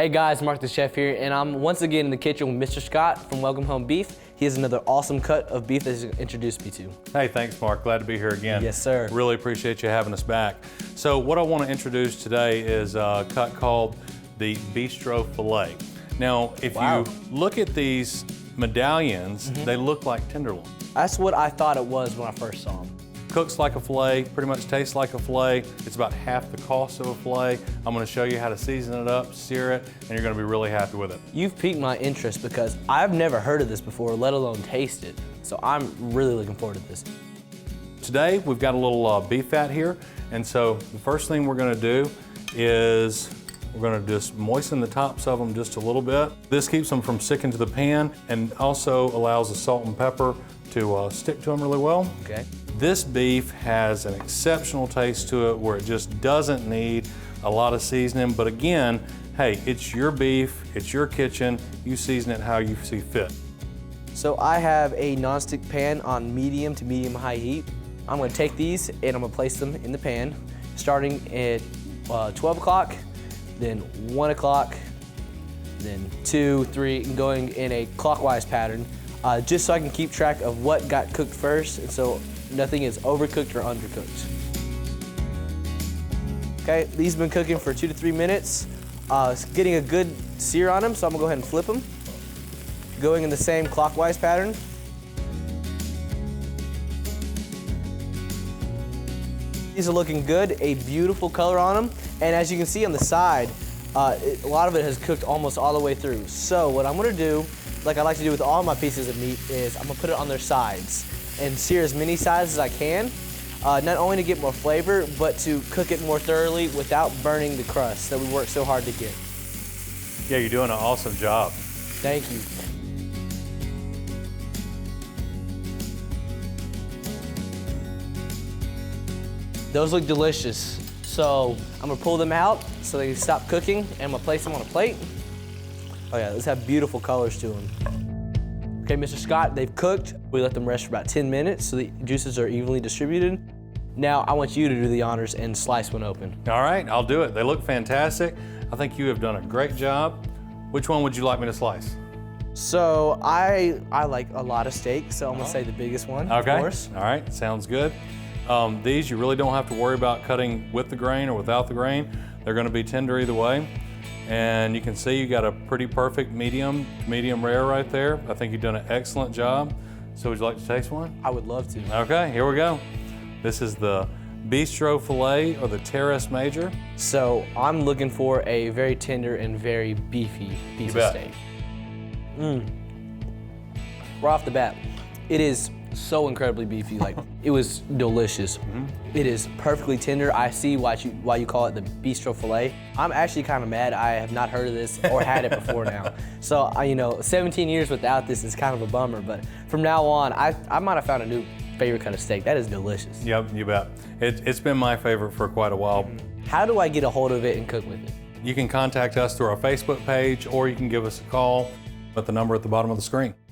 Hey guys, Mark the Chef here, and I'm once again in the kitchen with Mr. Scott from Welcome Home Beef. He has another awesome cut of beef that he's introduced me to. Hey, thanks Mark, glad to be here again. Yes, sir. Really appreciate you having us back. So what I want to introduce today is a cut called the Bistro Filet. Now, if you look at these medallions, they look like Tenderloin. That's what I thought it was when I first saw him. Cooks like a filet, pretty much tastes like a filet. It's about half the cost of a filet. I'm gonna show you how to season it up, sear it, and you're gonna be really happy with it. You've piqued my interest because I've never heard of this before, let alone taste it. So I'm really looking forward to this. Today, we've got a little beef fat here, and so the first thing we're gonna do is we're gonna just moisten the tops of them just a little bit. This keeps them from sticking to the pan and also allows the salt and pepper to stick to them really well. Okay. This beef has an exceptional taste to it where it just doesn't need a lot of seasoning, but again, hey, it's your beef, it's your kitchen, you season it how you see fit. So I have a nonstick pan on medium to medium high heat. I'm gonna take these and I'm gonna place them in the pan, starting at 12 o'clock, then 1 o'clock, then 2, 3, and going in a clockwise pattern, just so I can keep track of what got cooked first, and so nothing is overcooked or undercooked. Okay, these have been cooking for 2 to 3 minutes. It's getting a good sear on them, so I'm gonna go ahead and flip them. Going in the same clockwise pattern. These are looking good, a beautiful color on them. And as you can see on the side, a lot of it has cooked almost all the way through. So what I'm gonna do, like I like to do with all my pieces of meat, is I'm gonna put it on their sides and sear as many sides as I can, not only to get more flavor, but to cook it more thoroughly without burning the crust that we work so hard to get. Yeah, you're doing an awesome job. Thank you. Those look delicious. So I'm gonna pull them out so they can stop cooking, and I'm gonna place them on a plate. Oh yeah, those have beautiful colors to them. Okay, Mr. Scott, they've cooked. We let them rest for about 10 minutes so the juices are evenly distributed. Now I want you to do the honors and slice one open. All right, I'll do it. They look fantastic. I think you have done a great job. Which one would you like me to slice? So I like a lot of steak, so I'm gonna say the biggest one, Okay. of course. All right, sounds good. These you really don't have to worry about cutting with the grain or without the grain. They're gonna be tender either way. And you can see you got a pretty perfect medium rare right there. I think you've done an excellent job. So would you like to taste one? I would love to. Okay, here we go. This is the Bistro Filet or the Terrace Major. So I'm looking for a very tender and very beefy piece of steak. Right off the bat, it is so incredibly beefy. Like, it was delicious. It is perfectly tender. I see why you call it the Bistro Filet. I'm actually kind of mad I have not heard of this or had it before now. So, 17 years without this is kind of a bummer, but from now on, I might have found a new favorite kind of steak. That is delicious. Yep, you bet. It's been my favorite for quite a while. How do I get a hold of it and cook with it? You can contact us through our Facebook page, or you can give us a call at the number at the bottom of the screen.